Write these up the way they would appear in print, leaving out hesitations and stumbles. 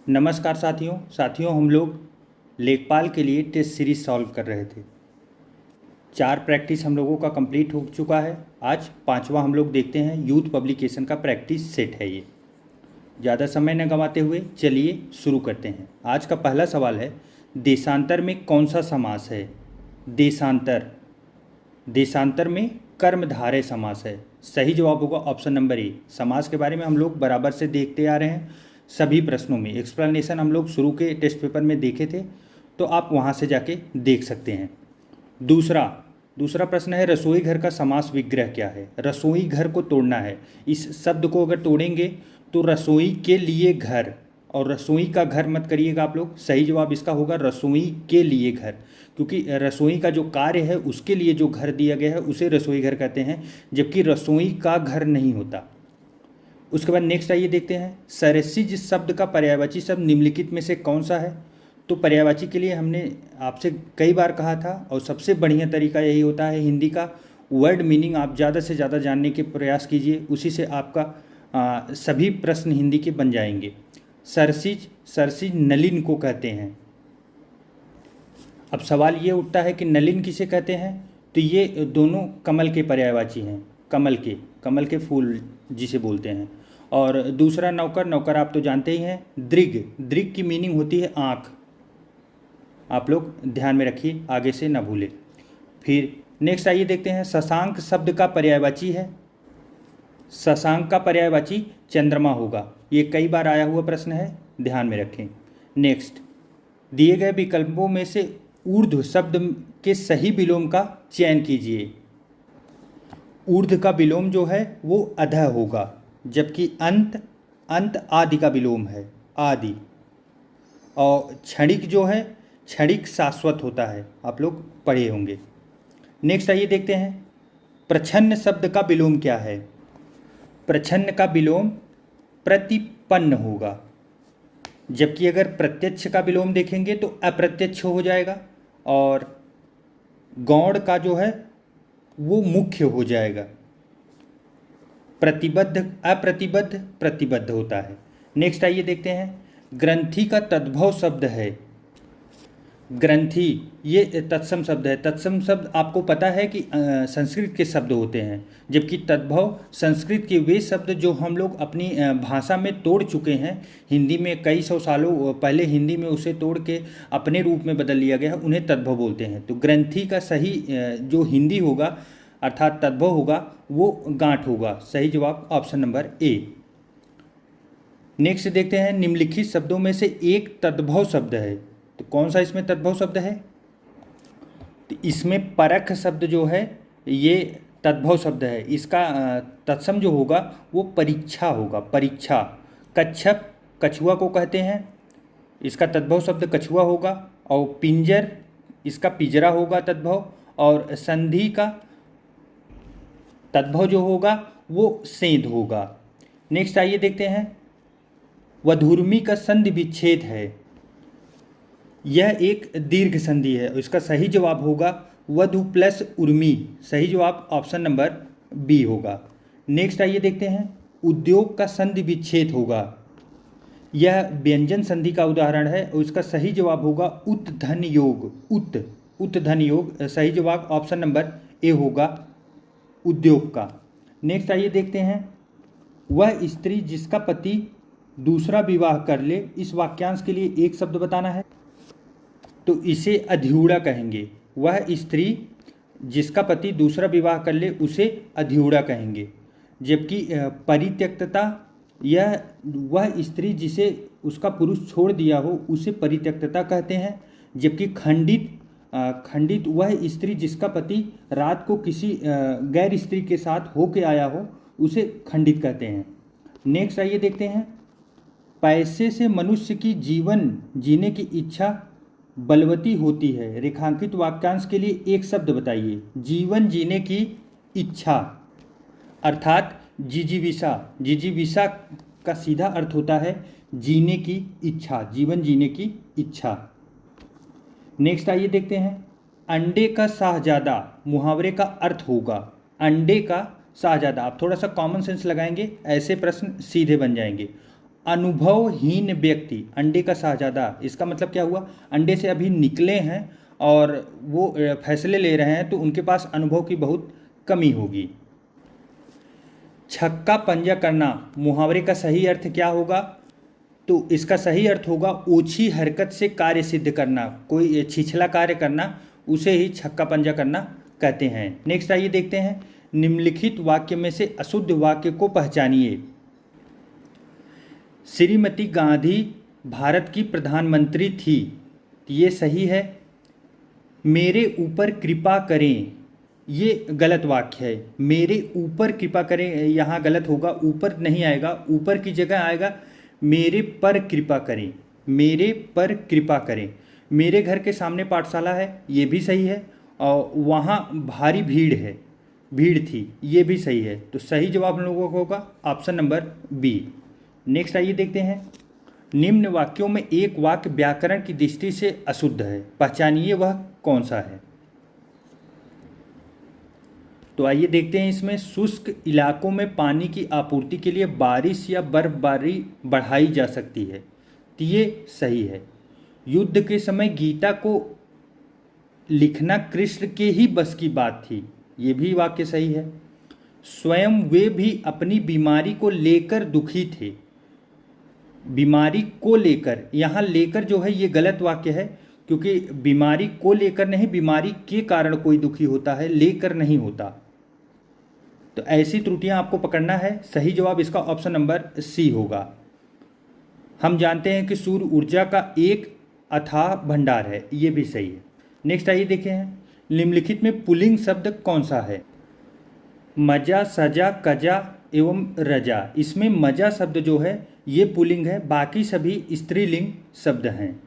नमस्कार साथियों हम लोग लेखपाल के लिए टेस्ट सीरीज सॉल्व कर रहे थे। 4 प्रैक्टिस हम लोगों का कंप्लीट हो चुका है। आज 5वां हम लोग देखते हैं। यूथ पब्लिकेशन का प्रैक्टिस सेट है ये। ज़्यादा समय न गंवाते हुए चलिए शुरू करते हैं। आज का पहला सवाल है, देशांतर में कौन सा समास है? देशांतर में कर्मधारय समास है। सही जवाब होगा ऑप्शन नंबर ए। समास के बारे में हम लोग बराबर से देखते आ रहे हैं। सभी प्रश्नों में एक्सप्लेनेशन हम लोग शुरू के टेस्ट पेपर में देखे थे, तो आप वहाँ से जाके देख सकते हैं। दूसरा प्रश्न है, रसोई घर का समास विग्रह क्या है? रसोई घर को तोड़ना है। इस शब्द को अगर तोड़ेंगे तो रसोई के लिए घर, और रसोई का घर मत करिएगा आप लोग। सही जवाब इसका होगा रसोई के लिए घर, क्योंकि रसोई का जो कार्य है उसके लिए जो घर दिया गया है उसे रसोई घर कहते हैं, जबकि रसोई का घर नहीं होता। उसके बाद नेक्स्ट आइए देखते हैं, सरसिज शब्द का पर्यायवाची शब्द निम्नलिखित में से कौन सा है? तो पर्यायवाची के लिए हमने आपसे कई बार कहा था, और सबसे बढ़िया तरीका यही होता है हिंदी का वर्ड मीनिंग आप ज़्यादा से ज़्यादा जानने के प्रयास कीजिए, उसी से आपका सभी प्रश्न हिंदी के बन जाएंगे। सरसिज नलिन को कहते हैं। अब सवाल ये उठता है कि नलिन किसे कहते हैं? तो ये दोनों कमल के पर्यायवाची हैं। कमल के फूल जिसे बोलते हैं। और दूसरा नौकर आप तो जानते ही हैं। दृग की मीनिंग होती है आँख। आप लोग ध्यान में रखिए, आगे से ना भूलें। फिर नेक्स्ट आइए देखते हैं, शशांक शब्द का पर्यायवाची है। शशांक का पर्यायवाची चंद्रमा होगा। ये कई बार आया हुआ प्रश्न है, ध्यान में रखें। नेक्स्ट, दिए गए विकल्पों में से ऊर्ध्व शब्द के सही विलोम का चयन कीजिए। ऊर्ध्व का विलोम जो है वो अधः होगा, जबकि अंत आदि का विलोम है, आदि। और क्षणिक जो है, क्षणिक शाश्वत होता है, आप लोग पढ़े होंगे। नेक्स्ट आइए देखते हैं, प्रच्छन्न शब्द का विलोम क्या है? प्रच्छन्न का विलोम प्रतिपन्न होगा, जबकि अगर प्रत्यक्ष का विलोम देखेंगे तो अप्रत्यक्ष हो जाएगा, और गौण का जो है वो मुख्य हो जाएगा। अप्रतिबद्ध प्रतिबद्ध होता है। नेक्स्ट आइए देखते हैं, ग्रंथि का तद्भव शब्द है। ग्रंथि ये तत्सम शब्द है। तत्सम शब्द आपको पता है कि संस्कृत के शब्द होते हैं, जबकि तद्भव संस्कृत के वे शब्द जो हम लोग अपनी भाषा में तोड़ चुके हैं। हिंदी में कई सौ सालों पहले हिंदी में उसे तोड़ के अपने रूप में बदल लिया गया है, उन्हें तद्भव बोलते हैं। तो ग्रंथि का सही जो हिंदी होगा अर्थात तद्भव होगा वो गांठ होगा। सही जवाब ऑप्शन नंबर ए। नेक्स्ट देखते हैं, निम्नलिखित शब्दों में से एक तद्भव शब्द है। तो कौन सा इसमें तद्भव शब्द है? तो इसमें परख शब्द जो है ये तद्भव शब्द है। इसका तत्सम जो होगा वो परीक्षा होगा, परीक्षा। कच्छप कछुआ को कहते हैं, इसका तद्भव शब्द कछुआ होगा। और पिंजर, इसका पिंजरा होगा तद्भव। और संधि का तद्भव जो होगा वो सेंध होगा। नेक्स्ट आइए देखते हैं, वधूर्मी का संधि विच्छेद है। यह एक दीर्घ संधि है। इसका सही जवाब होगा वधु प्लस उर्मी। सही जवाब ऑप्शन नंबर बी होगा। नेक्स्ट आइए देखते हैं, उद्योग का संधि विच्छेद होगा। यह व्यंजन संधि का उदाहरण है, और इसका सही जवाब होगा उत धन योग। उत धन योग। सही जवाब ऑप्शन नंबर ए होगा, उद्योग का। नेक्स्ट आइए देखते हैं, वह स्त्री जिसका पति दूसरा विवाह कर ले। इस वाक्यांश के लिए एक शब्द बताना है, तो इसे अधिऊढ़ा कहेंगे। वह स्त्री जिसका पति दूसरा विवाह कर ले उसे अधिऊढ़ा कहेंगे। जबकि परित्यक्तता, यह वह स्त्री जिसे उसका पुरुष छोड़ दिया हो उसे परित्यक्तता कहते हैं। जबकि खंडित वह स्त्री जिसका पति रात को किसी गैर स्त्री के साथ होके आया हो उसे खंडित कहते हैं। नेक्स्ट आइए देखते हैं, पैसे से मनुष्य की जीवन जीने की इच्छा बलवती होती है। रेखांकित वाक्यांश के लिए एक शब्द बताइए। जीवन जीने की इच्छा अर्थात जिजीविषा का सीधा अर्थ होता है जीने की इच्छा, जीवन जीने की इच्छा। नेक्स्ट आइए देखते हैं, अंडे का शाहजादा मुहावरे का अर्थ होगा। अंडे का शाहजादा, आप थोड़ा सा कॉमन सेंस लगाएंगे, ऐसे प्रश्न सीधे बन जाएंगे। अनुभवहीन व्यक्ति, अंडे का शाहजादा, इसका मतलब क्या हुआ, अंडे से अभी निकले हैं और वो फैसले ले रहे हैं, तो उनके पास अनुभव की बहुत कमी होगी। छक्का पंजा करना मुहावरे का सही अर्थ क्या होगा, तो इसका सही अर्थ होगा ओछी हरकत से कार्य सिद्ध करना, कोई छिछला कार्य करना, उसे ही छक्का पंजा करना कहते हैं। नेक्स्ट आइए देखते हैं, निम्नलिखित वाक्य में से अशुद्ध वाक्य को पहचानिए। श्रीमती गांधी भारत की प्रधानमंत्री थी, ये सही है। मेरे ऊपर कृपा करें, ये गलत वाक्य है। मेरे ऊपर कृपा करें यहाँ गलत होगा, ऊपर नहीं आएगा, ऊपर की जगह आएगा मेरे पर कृपा करें, मेरे पर कृपा करें। मेरे घर के सामने पाठशाला है, ये भी सही है, और वहाँ भारी भीड़ है, भीड़ थी, ये भी सही है। तो सही जवाब हम लोगों को होगा ऑप्शन नंबर बी। नेक्स्ट आइए देखते हैं, निम्न वाक्यों में एक वाक्य व्याकरण की दृष्टि से अशुद्ध है, पहचानिए वह कौन सा है। तो आइए देखते हैं, इसमें शुष्क इलाकों में पानी की आपूर्ति के लिए बारिश या बर्फबारी बढ़ाई जा सकती है, तो ये सही है। युद्ध के समय गीता को लिखना कृष्ण के ही बस की बात थी, ये भी वाक्य सही है। स्वयं वे भी अपनी बीमारी को लेकर दुखी थे, बीमारी को लेकर, यहाँ लेकर जो है ये गलत वाक्य है, क्योंकि बीमारी को लेकर नहीं, बीमारी के कारण कोई दुखी होता है, लेकर नहीं होता। तो ऐसी त्रुटियां आपको पकड़ना है। सही जवाब इसका ऑप्शन नंबर सी होगा। हम जानते हैं कि सूर्य ऊर्जा का एक अथाह भंडार है, ये भी सही है। नेक्स्ट आइए देखें हैं, निम्नलिखित में पुल्लिंग शब्द कौन सा है। मजा, सजा, कजा एवं रजा। इसमें मजा शब्द जो है ये पुल्लिंग है, बाकी सभी स्त्रीलिंग शब्द हैं।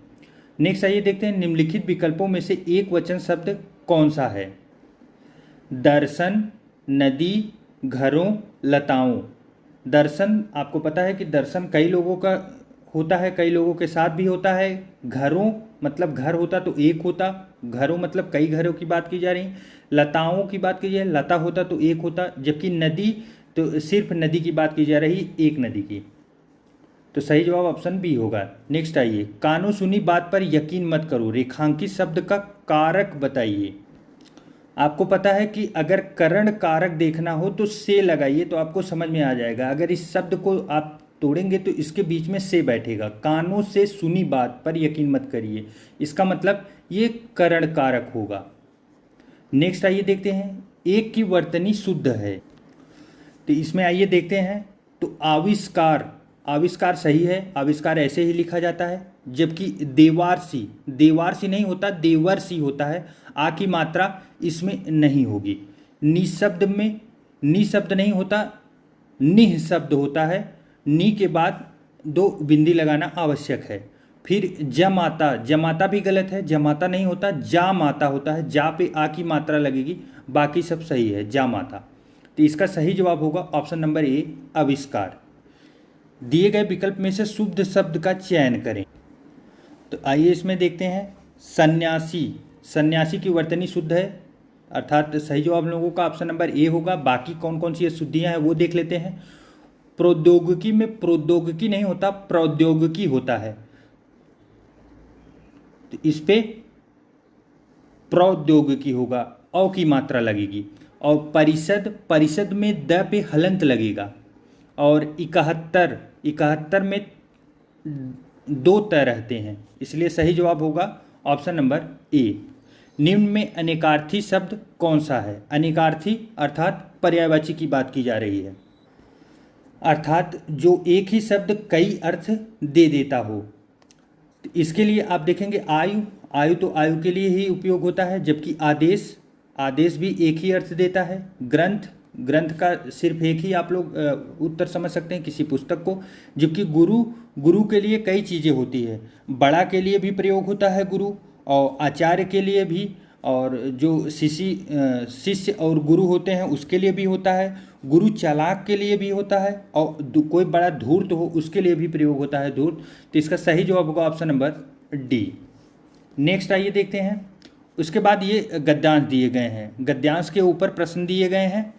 नेक्स्ट आइए देखते हैं, निम्नलिखित विकल्पों में से एक वचन शब्द कौन सा है। दर्शन, नदी, घरों, लताओं। दर्शन आपको पता है कि दर्शन कई लोगों का होता है, कई लोगों के साथ भी होता है। घरों मतलब घर होता तो एक होता, घरों मतलब कई घरों की बात की जा रही। लताओं की बात की जाए, लता होता तो एक होता, जबकि नदी तो सिर्फ नदी की बात की जा रही, एक नदी की। तो सही जवाब ऑप्शन बी होगा। नेक्स्ट आइए, कानो सुनी बात पर यकीन मत करो, रेखांकित शब्द का कारक बताइए। आपको पता है कि अगर करण कारक देखना हो तो से लगाइए तो आपको समझ में आ जाएगा। अगर इस शब्द को आप तोड़ेंगे तो इसके बीच में से बैठेगा। कानों से सुनी बात पर यकीन मत करिए, इसका मतलब ये करण कारक होगा। नेक्स्ट आइए देखते हैं, एक की वर्तनी शुद्ध है, तो इसमें आइए देखते हैं। तो आविष्कार, आविष्कार सही है, आविष्कार ऐसे ही लिखा जाता है। जबकि देवारसी, देवारसी नहीं होता, देवर्षि होता है। आ की मात्रा इसमें नहीं होगी। निशब्द में नि शब्द नहीं होता, निह शब्द होता है। नी के बाद दो बिंदी लगाना आवश्यक है। फिर जमाता, जमाता भी गलत है, जमाता नहीं होता, जा माता होता है। जा पे आ की मात्रा लगेगी, बाकी सब सही है, जा माता। तो इसका सही जवाब होगा ऑप्शन नंबर ए, आविष्कार। दिए गए विकल्प में से शुद्ध शब्द का चयन करें। तो आइए इसमें देखते हैं, सन्यासी, सन्यासी की वर्तनी शुद्ध है, अर्थात सही जवाब लोगों का ऑप्शन नंबर ए होगा। बाकी कौन कौन सी शुद्धियां हैं वो देख लेते हैं। प्रौद्योगिकी में प्रौद्योगिकी नहीं होता, प्रौद्योगिकी होता है, तो इस पे प्रौद्योगिकी होगा, औ की मात्रा लगेगी। और परिषद, परिषद में द पे हलंत लगेगा। और 71, 71 में दो त रहते हैं, इसलिए सही जवाब होगा ऑप्शन नंबर ए। निम्न में अनेकार्थी शब्द कौन सा है। अनेकार्थी अर्थात पर्यायवाची की बात की जा रही है, अर्थात जो एक ही शब्द कई अर्थ दे देता हो। तो इसके लिए आप देखेंगे आयु, आयु तो आयु के लिए ही उपयोग होता है। जबकि आदेश, आदेश भी एक ही अर्थ देता है। ग्रंथ, ग्रंथ का सिर्फ एक ही आप लोग उत्तर समझ सकते हैं, किसी पुस्तक को। जबकि गुरु, गुरु के लिए कई चीज़ें होती है। बड़ा के लिए भी प्रयोग होता है गुरु, और आचार्य के लिए भी, और जो शिष्य और गुरु होते हैं उसके लिए भी होता है। गुरु चालाक के लिए भी होता है, और कोई बड़ा धूर्त हो उसके लिए भी प्रयोग होता है, धूर्त। तो इसका सही जवाब होगा ऑप्शन नंबर डी। नेक्स्ट आइए देखते हैं, उसके बाद ये गद्यांश दिए गए हैं। गद्यांश के ऊपर प्रश्न दिए गए हैं,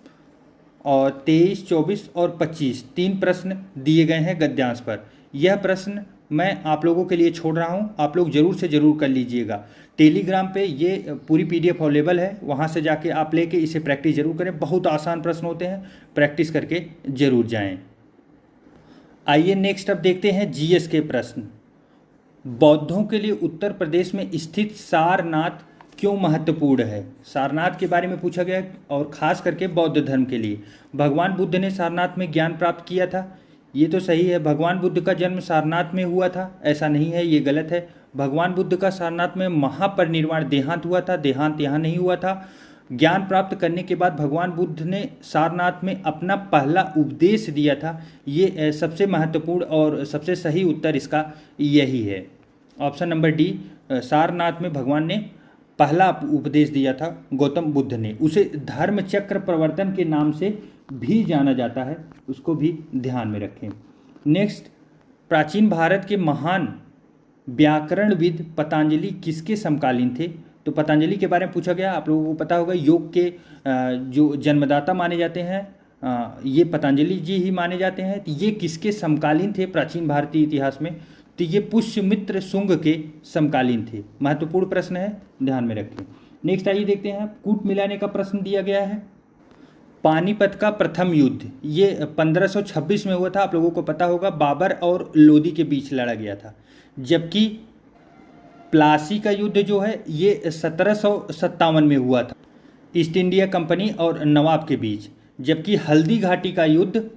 और 23, 24 और 25 तीन प्रश्न दिए गए हैं गद्यांश पर। यह प्रश्न मैं आप लोगों के लिए छोड़ रहा हूं, आप लोग जरूर से ज़रूर कर लीजिएगा। टेलीग्राम पे ये पूरी PDF अवेलेबल है, वहां से जाके आप लेके इसे प्रैक्टिस जरूर करें। बहुत आसान प्रश्न होते हैं, प्रैक्टिस करके जरूर जाएं। आइए नेक्स्ट अब देखते हैं GS के प्रश्न। बौद्धों के लिए उत्तर प्रदेश में स्थित सारनाथ क्यों महत्वपूर्ण है? सारनाथ के बारे में पूछा गया है, और खास करके बौद्ध धर्म के लिए। भगवान बुद्ध ने सारनाथ में ज्ञान प्राप्त किया था, ये तो सही है। भगवान बुद्ध का जन्म सारनाथ में हुआ था, ऐसा नहीं है, ये गलत है। भगवान बुद्ध का सारनाथ में महापरिनिर्वाण देहांत हुआ था, देहांत यहाँ नहीं हुआ था। ज्ञान प्राप्त करने के बाद भगवान बुद्ध ने सारनाथ में अपना पहला उपदेश दिया था। ये सबसे महत्वपूर्ण और सबसे सही उत्तर इसका यही है, ऑप्शन नंबर डी। सारनाथ में भगवान ने पहला उपदेश दिया था गौतम बुद्ध ने। उसे धर्म चक्र प्रवर्तन के नाम से भी जाना जाता है, उसको भी ध्यान में रखें। नेक्स्ट, प्राचीन भारत के महान व्याकरणविद पतंजलि किसके समकालीन थे? तो पतंजलि के बारे में पूछा गया, आप लोगों को पता होगा। योग के जो जन्मदाता माने जाते हैं ये पतंजलि जी ही माने जाते हैं। तो ये किसके समकालीन थे प्राचीन भारतीय इतिहास में? तो ये पुष्यमित्र शुंग के समकालीन थे। महत्वपूर्ण प्रश्न है, ध्यान में रखें। नेक्स्ट आइए देखते हैं, कूट मिलाने का प्रश्न दिया गया है। पानीपत का प्रथम युद्ध ये 1526 में हुआ था, आप लोगों को पता होगा। बाबर और लोदी के बीच लड़ा गया था। जबकि प्लासी का युद्ध जो है ये 1757 में हुआ था, ईस्ट इंडिया कंपनी और नवाब के बीच। जबकि हल्दी घाटी का युद्ध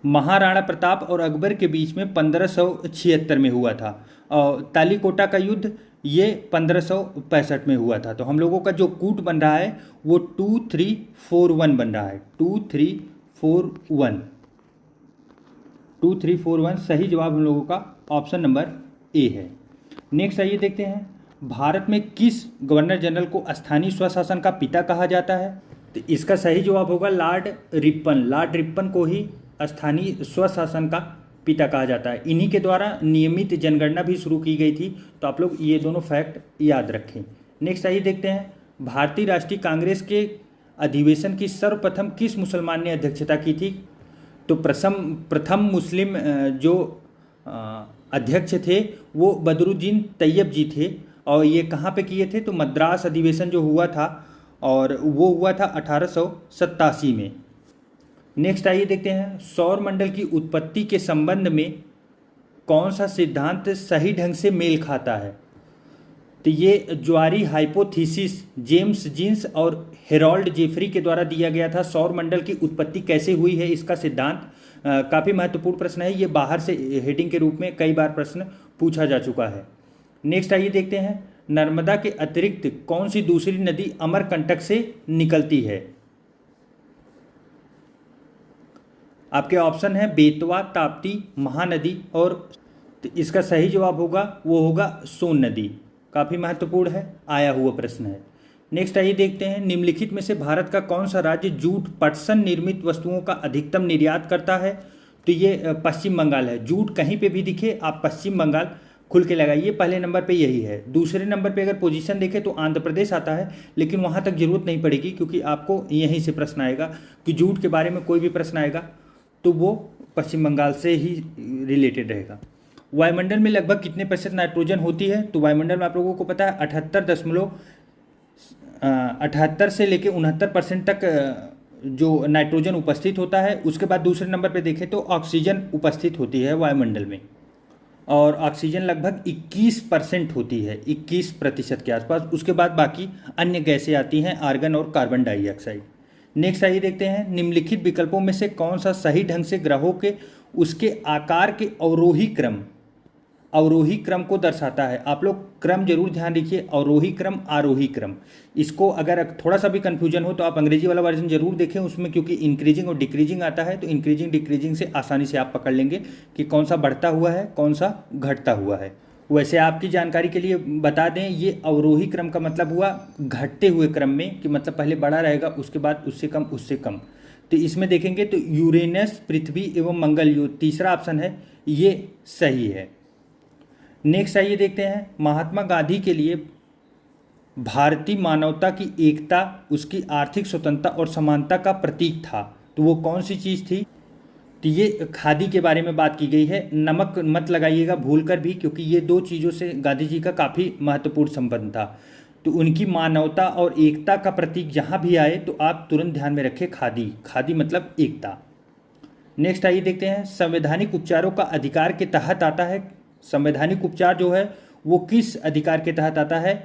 महाराणा प्रताप और अकबर के बीच में 1576 में हुआ था। और तालीकोटा का युद्ध ये 1565 में हुआ था। तो हम लोगों का जो कूट बन रहा है वो 2341 बन रहा है, 2341 सही जवाब हम लोगों का ऑप्शन नंबर ए है। नेक्स्ट आइए देखते हैं, भारत में किस गवर्नर जनरल को स्थानीय स्वशासन का पिता कहा जाता है? तो इसका सही जवाब होगा लॉर्ड रिपन। लॉर्ड रिपन को ही स्थानीय स्वशासन का पिता कहा जाता है। इन्हीं के द्वारा नियमित जनगणना भी शुरू की गई थी। तो आप लोग ये दोनों फैक्ट याद रखें। नेक्स्ट आइए देखते हैं, भारतीय राष्ट्रीय कांग्रेस के अधिवेशन की सर्वप्रथम किस मुसलमान ने अध्यक्षता की थी? तो प्रथम मुस्लिम जो अध्यक्ष थे वो बदरुद्दीन तैयब जी थे। और ये कहाँ पे किए थे? तो मद्रास अधिवेशन जो हुआ था, और वो हुआ था 1887 में। नेक्स्ट आइए देखते हैं, सौर मंडल की उत्पत्ति के संबंध में कौन सा सिद्धांत सही ढंग से मेल खाता है? तो ये ज्वारी हाइपोथीसिस जेम्स जीन्स और हेरोल्ड जेफरी के द्वारा दिया गया था। सौर मंडल की उत्पत्ति कैसे हुई है इसका सिद्धांत काफ़ी महत्वपूर्ण प्रश्न है। ये बाहर से हेडिंग के रूप में कई बार प्रश्न पूछा जा चुका है। नेक्स्ट आइए देखते हैं, नर्मदा के अतिरिक्त कौन सी दूसरी नदी अमरकंटक से निकलती है? आपके ऑप्शन है बेतवा, ताप्ती, महानदी, और तो इसका सही जवाब होगा वो होगा सोन नदी। काफ़ी महत्वपूर्ण है, आया हुआ प्रश्न है। नेक्स्ट आइए देखते हैं, निम्नलिखित में से भारत का कौन सा राज्य जूट पटसन निर्मित वस्तुओं का अधिकतम निर्यात करता है? तो ये पश्चिम बंगाल है। जूट कहीं पे भी दिखे आप पश्चिम बंगाल खुल के लगाइए, पहले नंबर पे यही है। दूसरे नंबर पे अगर पोजीशन देखें तो आंध्र प्रदेश आता है, लेकिन वहाँ तक जरूरत नहीं पड़ेगी क्योंकि आपको यहीं से प्रश्न आएगा कि जूट के बारे में कोई भी प्रश्न आएगा तो वो पश्चिम बंगाल से ही रिलेटेड रहेगा। वायुमंडल में लगभग कितने प्रतिशत नाइट्रोजन होती है? तो वायुमंडल में आप लोगों को पता है 78 से लेके 69% तक जो नाइट्रोजन उपस्थित होता है। उसके बाद दूसरे नंबर पे देखें तो ऑक्सीजन उपस्थित होती है वायुमंडल में, और ऑक्सीजन लगभग 21% होती है, 21% के आसपास। उसके बाद बाकी अन्य गैसें आती हैं, आर्गन और कार्बन डाइऑक्साइड। नेक्स्ट आइए देखते हैं, निम्नलिखित विकल्पों में से कौन सा सही ढंग से ग्रहों के उसके आकार के अवरोही क्रम को दर्शाता है? आप लोग क्रम जरूर ध्यान रखिए, अवरोही क्रम, आरोही क्रम। इसको अगर थोड़ा सा भी कन्फ्यूजन हो तो आप अंग्रेजी वाला वर्जन जरूर देखें, उसमें क्योंकि इंक्रीजिंग और डिक्रीजिंग आता है। तो इंक्रीजिंग डिक्रीजिंग से आसानी से आप पकड़ लेंगे कि कौन सा बढ़ता हुआ है, कौन सा घटता हुआ है। वैसे आपकी जानकारी के लिए बता दें, ये अवरोही क्रम का मतलब हुआ घटते हुए क्रम में, कि मतलब पहले बड़ा रहेगा उसके बाद उससे कम उससे कम। तो इसमें देखेंगे तो यूरेनस, पृथ्वी एवं मंगल, जो तीसरा ऑप्शन है ये सही है। नेक्स्ट आइए देखते हैं, महात्मा गांधी के लिए भारतीय मानवता की एकता, उसकी आर्थिक स्वतंत्रता और समानता का प्रतीक था। तो वो कौन सी चीज़ थी? तो ये खादी के बारे में बात की गई है। नमक मत लगाइएगा भूलकर भी, क्योंकि ये दो चीज़ों से गांधी जी का काफ़ी महत्वपूर्ण संबंध था। तो उनकी मानवता और एकता का प्रतीक जहाँ भी आए तो आप तुरंत ध्यान में रखें खादी। खादी मतलब एकता। नेक्स्ट आइए देखते हैं, संवैधानिक उपचारों का अधिकार के तहत आता है। संवैधानिक उपचार जो है वो किस अधिकार के तहत आता है?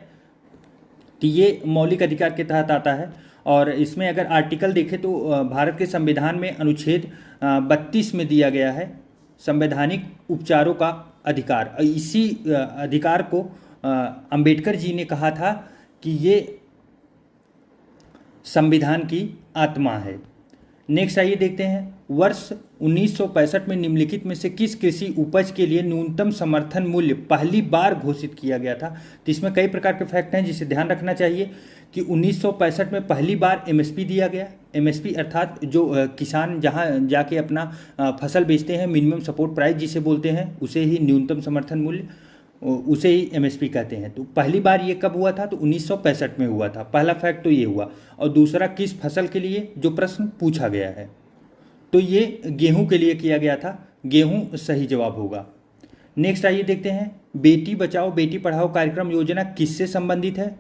तो ये मौलिक अधिकार के तहत आता है। और इसमें अगर आर्टिकल देखें तो भारत के संविधान में अनुच्छेद 32 में दिया गया है संवैधानिक उपचारों का अधिकार। इसी अधिकार को अंबेडकर जी ने कहा था कि ये संविधान की आत्मा है। नेक्स्ट आइए देखते हैं, वर्ष 1965 में निम्नलिखित में से किस कृषि उपज के लिए न्यूनतम समर्थन मूल्य पहली बार घोषित किया गया था? तो इसमें कई प्रकार के फैक्ट हैं जिसे ध्यान रखना चाहिए कि 1965 में पहली बार एमएसपी दिया गया। एमएसपी अर्थात जो किसान जहां जाके अपना फसल बेचते हैं, मिनिमम सपोर्ट प्राइस जिसे बोलते हैं, उसे ही न्यूनतम समर्थन मूल्य, उसे ही एमएसपी कहते हैं। तो पहली बार ये कब हुआ था? तो 1965 में हुआ था। पहला फैक्ट तो ये हुआ। और दूसरा, किस फसल के लिए जो प्रश्न पूछा गया है, तो ये गेहूं के लिए किया गया था। गेहूं सही जवाब होगा। नेक्स्ट आइए देखते हैं, बेटी बचाओ बेटी पढ़ाओ कार्यक्रम योजना किससे संबंधित है?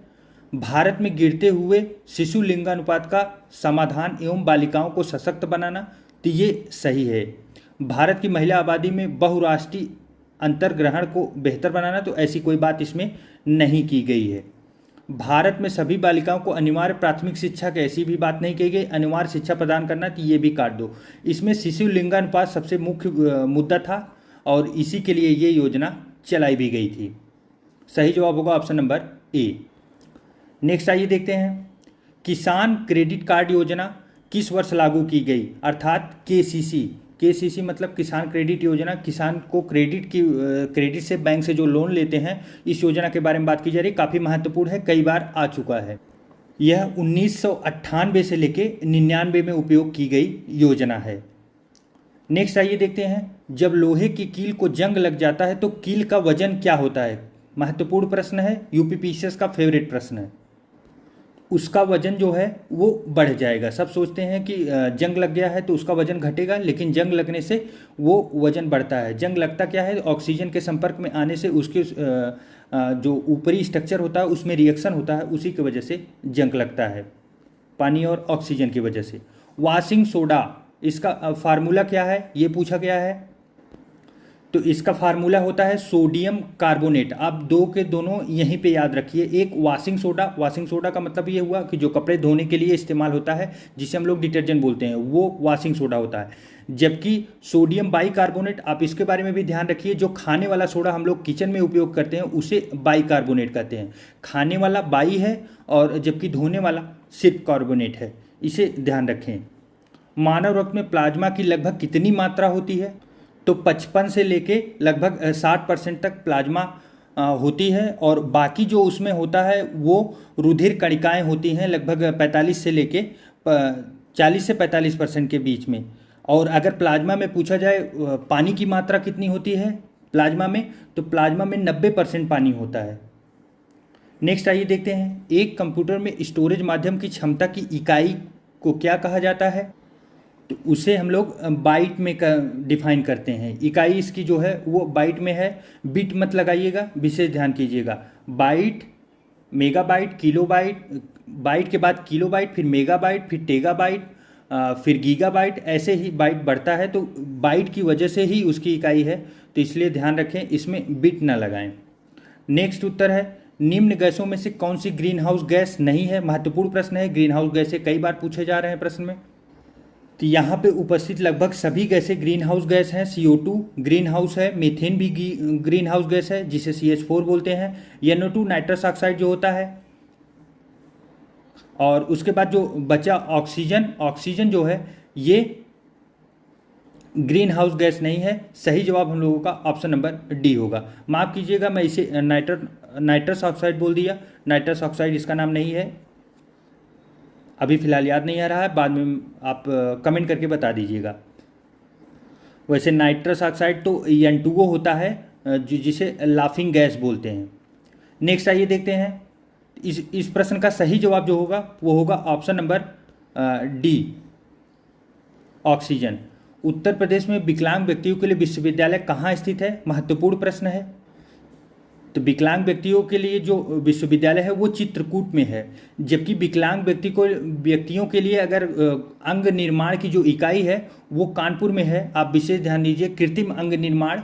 भारत में गिरते हुए शिशु लिंगानुपात का समाधान एवं बालिकाओं को सशक्त बनाना। तो ये सही है। भारत की महिला आबादी में बहुराष्ट्रीय अंतर्ग्रहण को बेहतर बनाना, तो ऐसी कोई बात इसमें नहीं की गई है। भारत में सभी बालिकाओं को अनिवार्य प्राथमिक शिक्षा की ऐसी भी बात नहीं कही गई। अनिवार्य शिक्षा प्रदान करना, तो ये भी काट दो। इसमें शिशु लिंगानुपात सबसे मुख्य मुद्दा था और इसी के लिए ये योजना चलाई भी गई थी। सही जवाब होगा ऑप्शन नंबर ए। नेक्स्ट आइए देखते हैं, किसान क्रेडिट कार्ड योजना किस वर्ष लागू की गई? अर्थात केसीसी। केसीसी मतलब किसान क्रेडिट योजना। किसान को क्रेडिट से बैंक से जो लोन लेते हैं, इस योजना के बारे में बात की जा रही है। काफ़ी महत्वपूर्ण है, कई बार आ चुका है। यह 1998 से लेके 99 में उपयोग की गई योजना है। नेक्स्ट आइए देखते हैं, जब लोहे की कील को जंग लग जाता है तो कील का वजन क्या होता है? महत्वपूर्ण प्रश्न है, यूपीपीसीएस का फेवरेट प्रश्न है। उसका वजन जो है वो बढ़ जाएगा। सब सोचते हैं कि जंग लग गया है तो उसका वजन घटेगा, लेकिन जंग लगने से वो वजन बढ़ता है। जंग लगता क्या है? ऑक्सीजन के संपर्क में आने से उसके जो ऊपरी स्ट्रक्चर होता है उसमें रिएक्शन होता है, उसी की वजह से जंग लगता है, पानी और ऑक्सीजन की वजह से। वॉशिंग सोडा, इसका फार्मूला क्या है ये पूछा गया है। तो इसका फार्मूला होता है सोडियम कार्बोनेट। आप दो के दोनों यहीं पे याद रखिए। एक वॉशिंग सोडा, वॉशिंग सोडा का मतलब ये हुआ कि जो कपड़े धोने के लिए इस्तेमाल होता है, जिसे हम लोग डिटर्जेंट बोलते हैं, वो वॉशिंग सोडा होता है। जबकि सोडियम बाइकार्बोनेट, आप इसके बारे में भी ध्यान रखिए, जो खाने वाला सोडा हम लोग किचन में उपयोग करते हैं उसे बाइकार्बोनेट कहते हैं। खाने वाला बाई है और जबकि धोने वाला सिर्फ कार्बोनेट है, इसे ध्यान रखें। मानव रक्त में प्लाज्मा की लगभग कितनी मात्रा होती है? तो 55 से लेके लगभग 60% तक प्लाज्मा होती है, और बाकी जो उसमें होता है वो रुधिर कणिकाएं होती हैं, लगभग 45 से लेके 40 से 45% के बीच में। और अगर प्लाज्मा में पूछा जाए पानी की मात्रा कितनी होती है प्लाज्मा में, तो प्लाज्मा में 90% पानी होता है। नेक्स्ट आइए देखते हैं, एक कंप्यूटर में स्टोरेज माध्यम की क्षमता की इकाई को क्या कहा जाता है? तो उसे हम लोग बाइट में डिफाइन करते हैं। इकाई इसकी जो है वो बाइट में है। बिट मत लगाइएगा, विशेष ध्यान कीजिएगा। बाइट, मेगाबाइट, किलोबाइट, बाइट के बाद किलोबाइट, फिर मेगाबाइट, फिर टेगाबाइट, फिर गीगाबाइट, ऐसे ही बाइट बढ़ता है। तो बाइट की वजह से ही उसकी इकाई है, तो इसलिए ध्यान रखें, इसमें बिट ना लगाएं। नेक्स्ट उत्तर है, निम्न गैसों में से कौन सी ग्रीन हाउस गैस नहीं है? महत्वपूर्ण प्रश्न है। ग्रीन हाउस गैसें कई बार पूछे जा रहे हैं प्रश्न में। तो यहाँ पे उपस्थित लगभग सभी गैसें ग्रीन हाउस गैस हैं। CO2 ग्रीन हाउस है, मीथेन भी ग्रीन हाउस गैस है जिसे CH4 बोलते हैं, NO2 नाइट्रस ऑक्साइड जो होता है, और उसके बाद जो बचा ऑक्सीजन जो है ये ग्रीन हाउस गैस नहीं है। सही जवाब हम लोगों का ऑप्शन नंबर डी होगा। माफ़ कीजिएगा, मैं इसे नाइट्रस ऑक्साइड बोल दिया। नाइट्रस ऑक्साइड इसका नाम नहीं है, अभी फ़िलहाल याद नहीं आ रहा है, बाद में आप कमेंट करके बता दीजिएगा। वैसे नाइट्रस ऑक्साइड तो N2O होता है, जिसे लाफिंग गैस बोलते हैं। नेक्स्ट आइए देखते हैं, इस प्रश्न का सही जवाब जो होगा वो होगा option number D, oxygen. Uttar Pradesh में विकलांग व्यक्तियों के लिए विश्वविद्यालय कहाँ स्थित है? महत्वपूर्ण प्रश्न है। तो विकलांग व्यक्तियों के लिए जो विश्वविद्यालय है वो चित्रकूट में है, जबकि विकलांग व्यक्तियों के लिए अगर अंग निर्माण की जो इकाई है वो कानपुर में है। आप विशेष ध्यान दीजिए, कृत्रिम अंग निर्माण,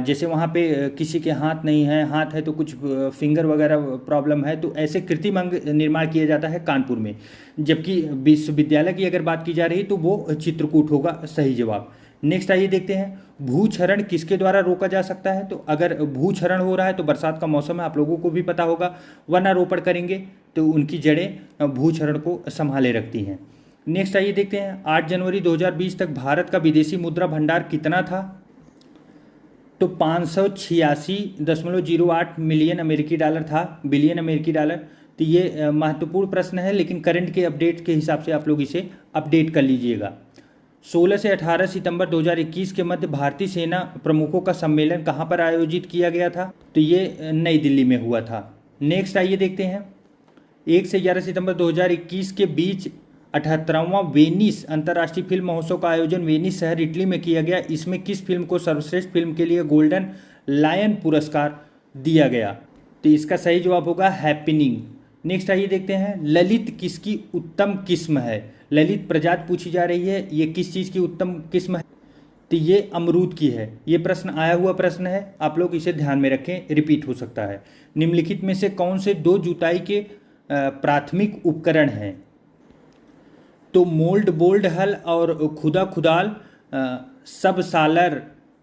जैसे वहाँ पे किसी के हाथ नहीं है, हाथ है तो कुछ फिंगर वगैरह प्रॉब्लम है, तो ऐसे कृत्रिम अंग निर्माण किया जाता है कानपुर में। जबकि विश्वविद्यालय की अगर बात की जा रही तो वो चित्रकूट होगा सही जवाब। नेक्स्ट आइए देखते हैं, भूक्षरण किसके द्वारा रोका जा सकता है? तो अगर भूक्षरण हो रहा है तो बरसात का मौसम है, आप लोगों को भी पता होगा, वनारोपण करेंगे तो उनकी जड़ें भूक्षरण को संभाले रखती हैं। नेक्स्ट आइए देखते हैं, 8 जनवरी 2020 तक भारत का विदेशी मुद्रा भंडार कितना था? तो 586.08 मिलियन अमेरिकी डॉलर था, बिलियन अमेरिकी डॉलर। तो ये महत्वपूर्ण प्रश्न है, लेकिन करंट के अपडेट के हिसाब से आप लोग इसे अपडेट कर लीजिएगा। 16 से 18 सितंबर 2021 के मध्य भारतीय सेना प्रमुखों का सम्मेलन कहाँ पर आयोजित किया गया था? तो ये नई दिल्ली में हुआ था। नेक्स्ट आइए देखते हैं, 1 से 11 सितंबर 2021 के बीच 78वां वेनिस अंतर्राष्ट्रीय फिल्म महोत्सव का आयोजन वेनिस शहर इटली में किया गया। इसमें किस फिल्म को सर्वश्रेष्ठ फिल्म के लिए गोल्डन लायन पुरस्कार दिया गया? तो इसका सही जवाब होगा हैपनिंग। नेक्स्ट आइए देखते हैं, ललित किसकी उत्तम किस्म है? ललित प्रजाति पूछी जा रही है, ये किस चीज़ की उत्तम किस्म है? तो ये अमरूद की है। ये प्रश्न आया हुआ प्रश्न है, आप लोग इसे ध्यान में रखें, रिपीट हो सकता है। निम्नलिखित में से कौन से 2 जुताई के प्राथमिक उपकरण हैं? तो मोल्ड बोल्ड हल और खुदा खुदाल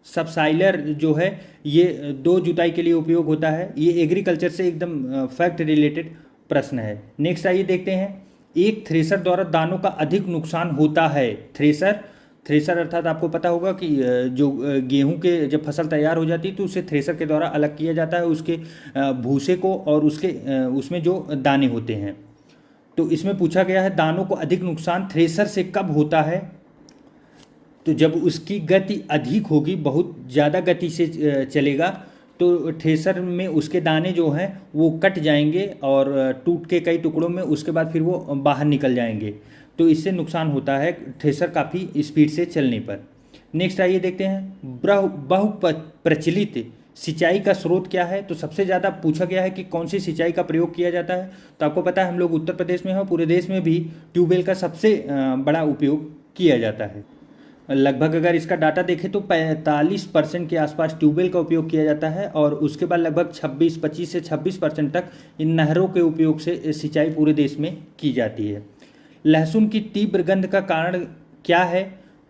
सबसाइलर जो है, ये 2 जुताई के लिए उपयोग होता है। ये एग्रीकल्चर से एकदम फैक्ट रिलेटेड प्रश्न है। नेक्स्ट आइए देखते हैं, एक थ्रेसर द्वारा दानों का अधिक नुकसान होता है? थ्रेसर अर्थात आपको पता होगा कि जो गेहूं के जब फसल तैयार हो जाती है तो उसे थ्रेसर के द्वारा अलग किया जाता है, उसके भूसे को और उसमें जो दाने होते हैं। तो इसमें पूछा गया है दानों को अधिक नुकसान थ्रेसर से कब होता है? तो जब उसकी गति अधिक होगी, बहुत ज़्यादा गति से चलेगा, तो थ्रेसर में उसके दाने जो हैं वो कट जाएंगे और टूट के कई टुकड़ों में उसके बाद फिर वो बाहर निकल जाएंगे। तो इससे नुकसान होता है थ्रेसर काफ़ी स्पीड से चलने पर। नेक्स्ट आइए देखते हैं, बहु प्रचलित सिंचाई का स्रोत क्या है? तो सबसे ज़्यादा पूछा गया है कि कौन सी सिंचाई का प्रयोग किया जाता है। तो आपको पता है हम लोग उत्तर प्रदेश में हैं, पूरे देश में भी ट्यूबवेल का सबसे बड़ा उपयोग किया जाता है। लगभग अगर इसका डाटा देखें तो 45% के आसपास ट्यूबवेल का उपयोग किया जाता है और उसके बाद लगभग 25 से 26% तक इन नहरों के उपयोग से सिंचाई पूरे देश में की जाती है। लहसुन की तीव्र गंध का कारण क्या है?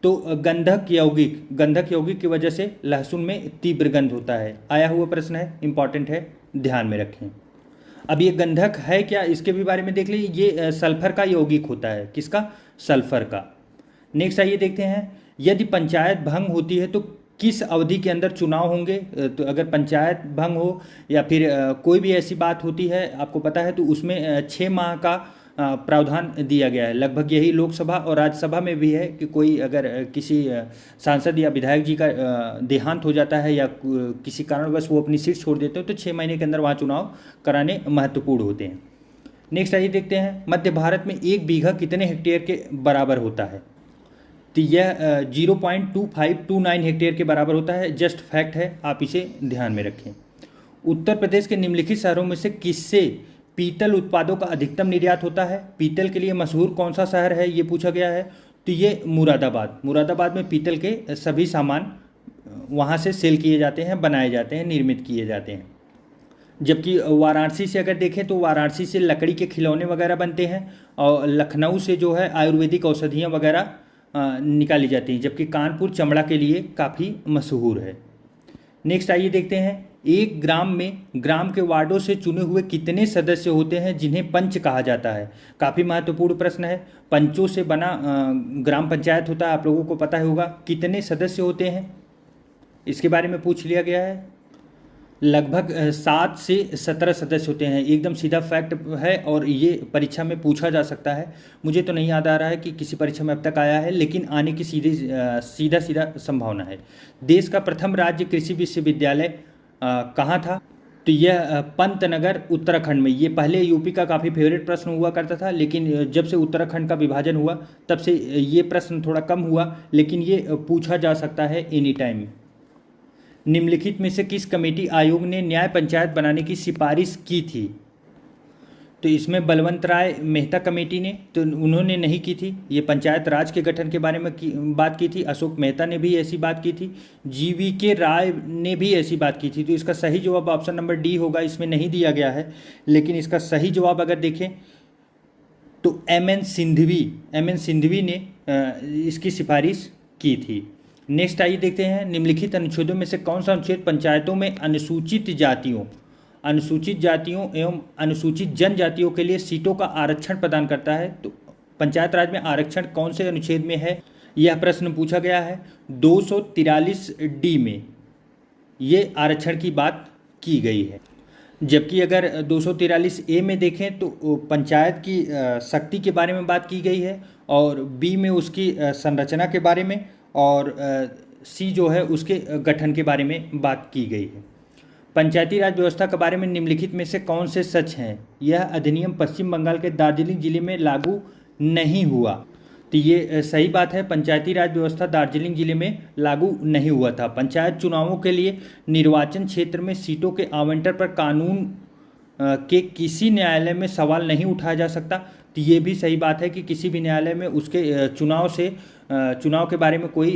तो गंधक यौगिक की वजह से लहसुन में तीव्र गंध होता है। आया हुआ प्रश्न है, इंपॉर्टेंट है, ध्यान में रखें। अब ये गंधक है क्या, इसके भी बारे में देख लीजिए। ये सल्फर का यौगिक होता है। किसका? सल्फर का। नेक्स्ट आइए देखते हैं, यदि पंचायत भंग होती है तो किस अवधि के अंदर चुनाव होंगे? तो अगर पंचायत भंग हो या फिर कोई भी ऐसी बात होती है आपको पता है, तो उसमें 6 माह का प्रावधान दिया गया है। लगभग यही लोकसभा और राज्यसभा में भी है कि कोई अगर किसी सांसद या विधायक जी का देहांत हो जाता है या किसी कारणवश वो अपनी सीट छोड़ देते हैं तो 6 महीने के अंदर वहाँ चुनाव कराने महत्वपूर्ण होते हैं। नेक्स्ट आइए देखते हैं, मध्य भारत में 1 बीघा कितने हेक्टेयर के बराबर होता है? तो यह 0.2529 हेक्टेयर के बराबर होता है। जस्ट फैक्ट है, आप इसे ध्यान में रखें। उत्तर प्रदेश के निम्नलिखित शहरों में से किससे पीतल उत्पादों का अधिकतम निर्यात होता है? पीतल के लिए मशहूर कौन सा शहर है, ये पूछा गया है। तो ये मुरादाबाद में पीतल के सभी सामान वहाँ से सेल किए जाते हैं, बनाए जाते हैं, निर्मित किए जाते हैं। जबकि वाराणसी से अगर देखें तो वाराणसी से लकड़ी के खिलौने वगैरह बनते हैं और लखनऊ से जो है आयुर्वेदिक औषधियाँ वगैरह निकाली जाती हैं, जबकि कानपुर चमड़ा के लिए काफ़ी मशहूर है। नेक्स्ट आइए देखते हैं, एक ग्राम में ग्राम के वार्डों से चुने हुए कितने सदस्य होते हैं जिन्हें पंच कहा जाता है? काफ़ी महत्वपूर्ण प्रश्न है। पंचों से बना ग्राम पंचायत होता है, आप लोगों को पता होगा। कितने सदस्य होते हैं इसके बारे में पूछ लिया गया है। लगभग 7 से 17 सदस्य होते हैं। एकदम सीधा फैक्ट है और ये परीक्षा में पूछा जा सकता है। मुझे तो नहीं याद आ रहा है कि किसी परीक्षा में अब तक आया है, लेकिन आने की सीधा संभावना है। देश का प्रथम राज्य कृषि विश्वविद्यालय कहाँ था? तो यह पंतनगर उत्तराखंड में, ये पहले यूपी का काफ़ी फेवरेट प्रश्न हुआ करता था, लेकिन जब से उत्तराखंड का विभाजन हुआ तब से ये प्रश्न थोड़ा कम हुआ, लेकिन ये पूछा जा सकता है एनी टाइम। निम्नलिखित में से किस कमेटी आयोग ने न्याय पंचायत बनाने की सिफारिश की थी? तो इसमें बलवंत राय मेहता कमेटी ने, तो उन्होंने नहीं की थी। ये पंचायत राज के गठन के बारे में बात की थी। अशोक मेहता ने भी ऐसी बात की थी। GV.K. राय ने भी ऐसी बात की थी। तो इसका सही जवाब ऑप्शन नंबर डी होगा। इसमें नहीं दिया गया है, लेकिन इसका सही जवाब अगर देखें तो MN सिंघवी ने इसकी सिफारिश की थी। नेक्स्ट आइए देखते हैं, निम्नलिखित अनुच्छेदों में से कौन सा अनुच्छेद पंचायतों में अनुसूचित जातियों एवं अनुसूचित जनजातियों के लिए सीटों का आरक्षण प्रदान करता है? तो पंचायत राज में आरक्षण कौन से अनुच्छेद में है, यह प्रश्न पूछा गया है। 243D में ये आरक्षण की बात की गई है। जबकि अगर 243A में देखें तो पंचायत की शक्ति के बारे में बात की गई है, और B में उसकी संरचना के बारे में, और C जो है उसके गठन के बारे में बात की गई है। पंचायती राज व्यवस्था के बारे में निम्नलिखित में से कौन से सच हैं? यह अधिनियम पश्चिम बंगाल के दार्जिलिंग जिले में लागू नहीं हुआ। तो ये सही बात है, पंचायती राज व्यवस्था दार्जिलिंग जिले में लागू नहीं हुआ था। पंचायत चुनावों के लिए निर्वाचन क्षेत्र में सीटों के आवंटन पर कानून के किसी न्यायालय में सवाल नहीं उठाया जा सकता। तो ये भी सही बात है कि किसी भी न्यायालय में उसके चुनाव के बारे में कोई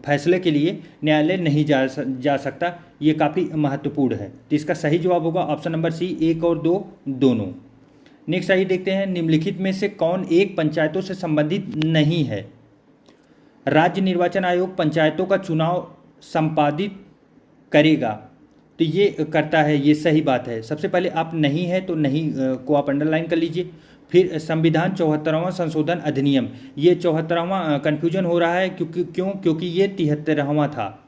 फैसले के लिए न्यायालय नहीं जा सकता। ये काफ़ी महत्वपूर्ण है। तो इसका सही जवाब होगा ऑप्शन नंबर C, 1 और 2 दोनों। नेक्स्ट आइए देखते हैं, निम्नलिखित में से कौन एक पंचायतों से संबंधित नहीं है? राज्य निर्वाचन आयोग पंचायतों का चुनाव संपादित करेगा। तो ये करता है, ये सही बात है। सबसे पहले आप नहीं है तो नहीं को आप अंडरलाइन कर लीजिए। फिर संविधान 74वां संशोधन अधिनियम, ये 74वां कन्फ्यूजन हो रहा है क्योंकि ये 73वां था।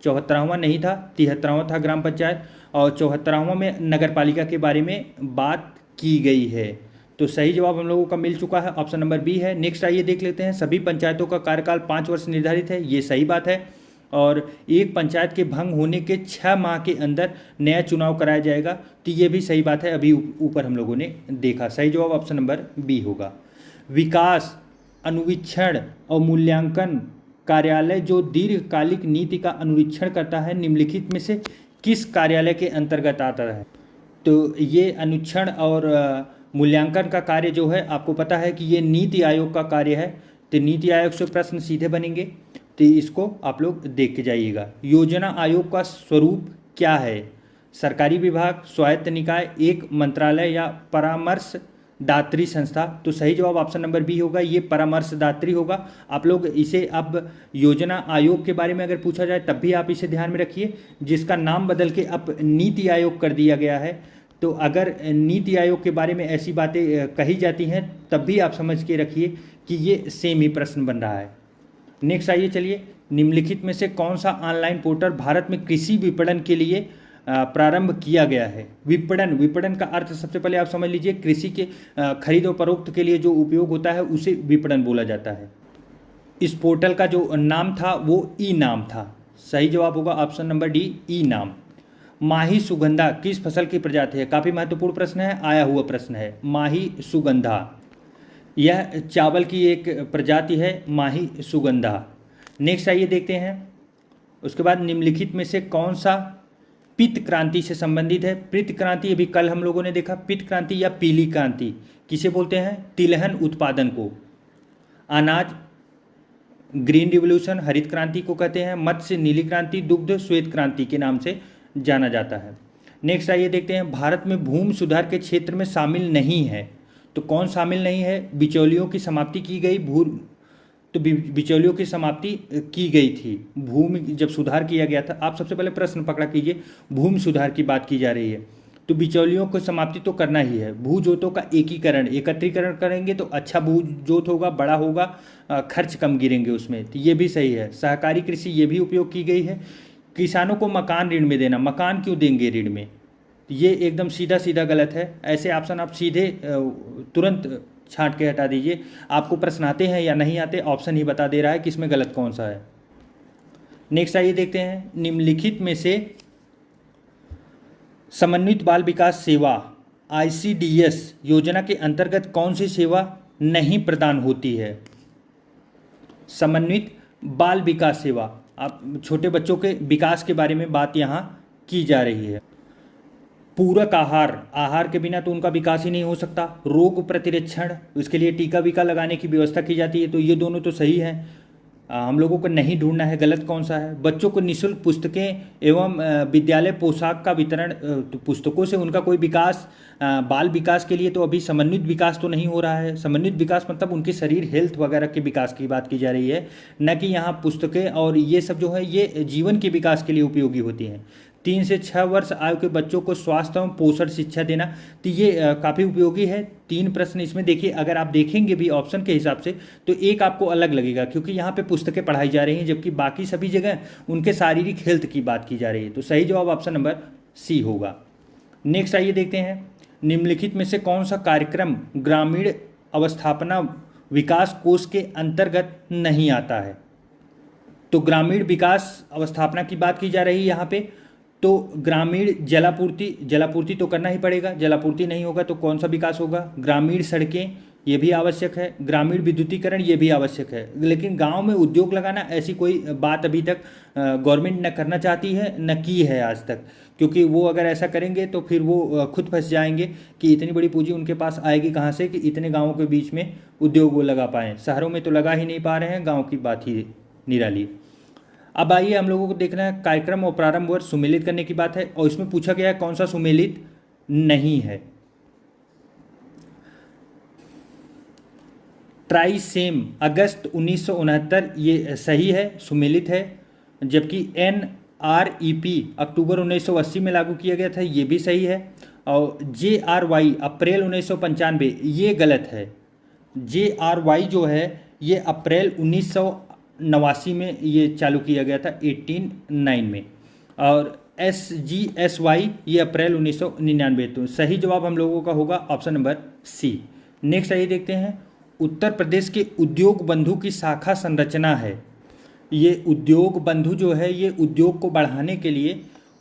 74वां नहीं था, 73वां था ग्राम पंचायत, और 74वां में नगर पालिका के बारे में बात की गई है। तो सही जवाब हम लोगों का मिल चुका है, ऑप्शन नंबर B है। नेक्स्ट आइए देख लेते हैं, सभी पंचायतों का कार्यकाल 5 वर्ष निर्धारित है। ये सही बात है, और एक पंचायत के भंग होने के 6 माह के अंदर नया चुनाव कराया जाएगा। तो ये भी सही बात है, अभी ऊपर हम लोगों ने देखा। सही जवाब ऑप्शन नंबर B होगा। विकास अनुवीक्षण और मूल्यांकन कार्यालय जो दीर्घकालिक नीति का अनुरीक्षण करता है, निम्नलिखित में से किस कार्यालय के अंतर्गत आता है? तो ये अनुक्षण और मूल्यांकन का कार्य जो है, आपको पता है कि ये नीति आयोग का कार्य है। तो नीति आयोग से प्रश्न सीधे बनेंगे, तो इसको आप लोग देख के जाइएगा। योजना आयोग का स्वरूप क्या है? सरकारी विभाग, स्वायत्त निकाय, एक मंत्रालय या परामर्शदात्री संस्था? तो सही जवाब ऑप्शन नंबर B होगा, ये परामर्शदात्री होगा। आप लोग इसे अब योजना आयोग के बारे में अगर पूछा जाए तब भी आप इसे ध्यान में रखिए, जिसका नाम बदल के अब नीति आयोग कर दिया गया है। तो अगर नीति आयोग के बारे में ऐसी बातें कही जाती हैं तब भी आप समझ के रखिए कि ये सेम ही प्रश्न बन रहा है। नेक्स्ट आइए, चलिए, निम्नलिखित में से कौन सा ऑनलाइन पोर्टल भारत में कृषि विपणन के लिए प्रारंभ किया गया है? विपणन का अर्थ सबसे पहले आप समझ लीजिए, कृषि के खरीद और फरोख्त के लिए जो उपयोग होता है उसे विपणन बोला जाता है। इस पोर्टल का जो नाम था वो ई-नाम था। सही जवाब होगा ऑप्शन नंबर D, ई-नाम। माही सुगंधा किस फसल की प्रजाति है? काफ़ी महत्वपूर्ण प्रश्न है, आया हुआ प्रश्न है। माही सुगंधा यह चावल की एक प्रजाति है, माही सुगंधा। नेक्स्ट आइए देखते हैं, उसके बाद निम्नलिखित में से कौन सा पित्त क्रांति से संबंधित है? पित्त क्रांति अभी कल हम लोगों ने देखा। पित्त क्रांति या पीली क्रांति किसे बोलते हैं? तिलहन उत्पादन को। अनाज ग्रीन रिवोल्यूशन, हरित क्रांति को कहते हैं। मत्स्य नीली क्रांति, दुग्ध श्वेत क्रांति के नाम से जाना जाता है। नेक्स्ट आइए देखते हैं, भारत में भूमि सुधार के क्षेत्र में शामिल नहीं है। तो कौन शामिल नहीं है? बिचौलियों की समाप्ति की गई, तो बिचौलियों की समाप्ति की गई थी। भूमि जब सुधार किया गया था, आप सबसे पहले प्रश्न पकड़ा कीजिए, भूमि सुधार की बात की जा रही है, तो बिचौलियों को समाप्ति तो करना ही है। भू जोतों का एकत्रीकरण करेंगे तो अच्छा भू जोत होगा, बड़ा होगा, खर्च कम गिरेंगे उसमें। तो ये भी सही है। सहकारी कृषि ये भी उपयोग की गई है। किसानों को मकान ऋण में देना, मकान क्यों देंगे ऋण में? ये एकदम सीधा सीधा गलत है। ऐसे ऑप्शन आप सीधे तुरंत छांट के हटा दीजिए। आपको प्रश्न आते हैं या नहीं आते, ऑप्शन ही बता दे रहा है कि इसमें गलत कौन सा है। नेक्स्ट आइए देखते हैं, निम्नलिखित में से समन्वित बाल विकास सेवा ICDS योजना के अंतर्गत कौन सी सेवा नहीं प्रदान होती है? समन्वित बाल विकास सेवा, आप छोटे बच्चों के विकास के बारे में बात यहाँ की जा रही है। पूरक आहार, आहार के बिना तो उनका विकास ही नहीं हो सकता। रोग प्रतिरक्षण, उसके लिए टीका वीका लगाने की व्यवस्था की जाती है। तो ये दोनों तो सही है, हम लोगों को नहीं ढूंढना है गलत कौन सा है। बच्चों को निःशुल्क पुस्तकें एवं विद्यालय पोशाक का वितरण, पुस्तकों से उनका कोई विकास, बाल विकास के लिए तो अभी समन्वित विकास तो नहीं हो रहा है। समन्वित विकास मतलब उनके शरीर हेल्थ वगैरह के विकास की बात की जा रही है, न कि यहाँ पुस्तकें और ये सब जो है ये जीवन के विकास के लिए उपयोगी होती हैं। 3 से 6 वर्ष आयु के बच्चों को स्वास्थ्य एवं पोषण शिक्षा देना, तो ये काफ़ी उपयोगी है। 3 प्रश्न इसमें देखिए, अगर आप देखेंगे भी ऑप्शन के हिसाब से तो एक आपको अलग लगेगा, क्योंकि यहाँ पे पुस्तकें पढ़ाई जा रही हैं, जबकि बाकी सभी जगह उनके शारीरिक हेल्थ की बात की जा रही है। तो सही जवाब ऑप्शन नंबर सी होगा। नेक्स्ट आइए देखते हैं, निम्नलिखित में से कौन सा कार्यक्रम ग्रामीण अवस्थापना विकास कोष के अंतर्गत नहीं आता है? तो ग्रामीण विकास अवस्थापना की बात की जा रही है यहाँ पे। तो ग्रामीण जलापूर्ति तो करना ही पड़ेगा, जलापूर्ति नहीं होगा तो कौन सा विकास होगा? ग्रामीण सड़कें, ये भी आवश्यक है। ग्रामीण विद्युतीकरण, ये भी आवश्यक है। लेकिन गांव में उद्योग लगाना, ऐसी कोई बात अभी तक गवर्नमेंट न करना चाहती है, न की है आज तक, क्योंकि वो अगर ऐसा करेंगे तो फिर वो खुद फंस जाएंगे कि इतनी बड़ी पूंजी उनके पास आएगी कहाँ से कि इतने गाँवों के बीच में उद्योग वो लगा पाएँ। शहरों में तो लगा ही नहीं पा रहे हैं, गाँव की बात ही निराली। अब आइए हम लोगों को देखना है कार्यक्रम और प्रारंभ वर्ष सुमेलित करने की बात है, और इसमें पूछा गया है कौन सा सुमेलित नहीं है। ट्राइसेम अगस्त 1969 ये सही है, सुमेलित है। जबकि NREP अक्टूबर 1980 में लागू किया गया था, ये भी सही है। और JRY अप्रैल 1995 ये गलत है। JRY जो है ये अप्रैल 1989 में ये चालू किया गया था, 1809 में। और SGSY ये अप्रैल 1999। तो सही जवाब हम लोगों का होगा ऑप्शन नंबर सी। नेक्स्ट आइए देखते हैं, उत्तर प्रदेश के उद्योग बंधु की शाखा संरचना है। ये उद्योग बंधु जो है ये उद्योग को बढ़ाने के लिए,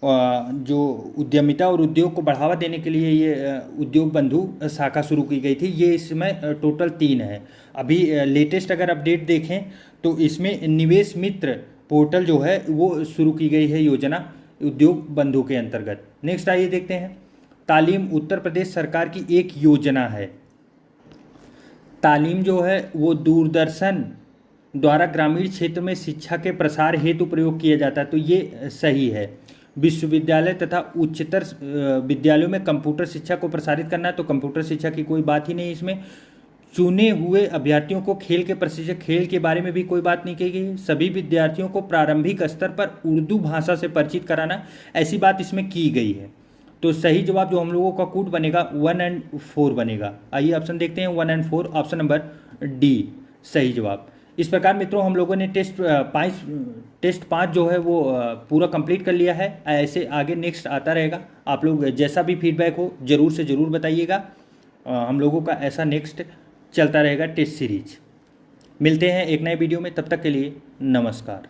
जो उद्यमिता और उद्योग को बढ़ावा देने के लिए ये उद्योग बंधु शाखा शुरू की गई थी। ये इसमें टोटल 3 है। अभी लेटेस्ट अगर अपडेट देखें तो इसमें निवेश मित्र पोर्टल जो है वो शुरू की गई है योजना उद्योग बंधु के अंतर्गत। नेक्स्ट आइए देखते हैं, तालीम उत्तर प्रदेश सरकार की एक योजना है। तालीम जो है वो दूरदर्शन द्वारा ग्रामीण क्षेत्र में शिक्षा के प्रसार हेतु प्रयोग किया जाता है, तो ये सही है। विश्वविद्यालय तथा उच्चतर विद्यालयों में कंप्यूटर शिक्षा को प्रसारित करना है, तो कंप्यूटर शिक्षा की कोई बात ही नहीं इसमें। चुने हुए अभ्यर्थियों को खेल के प्रशिक्षक, खेल के बारे में भी कोई बात नहीं कही गई। सभी विद्यार्थियों को प्रारंभिक स्तर पर उर्दू भाषा से परिचित कराना, ऐसी बात इसमें की गई है। तो सही जवाब जो हम लोगों का कूट बनेगा 1 और 4 बनेगा। आइए ऑप्शन देखते हैं 1 और 4, ऑप्शन नंबर डी सही जवाब। इस प्रकार मित्रों हम लोगों ने टेस्ट 5 जो है वो पूरा कंप्लीट कर लिया है। ऐसे आगे नेक्स्ट आता रहेगा। आप लोग जैसा भी फीडबैक हो ज़रूर से ज़रूर बताइएगा। हम लोगों का ऐसा नेक्स्ट चलता रहेगा टेस्ट सीरीज। मिलते हैं एक नए वीडियो में, तब तक के लिए नमस्कार।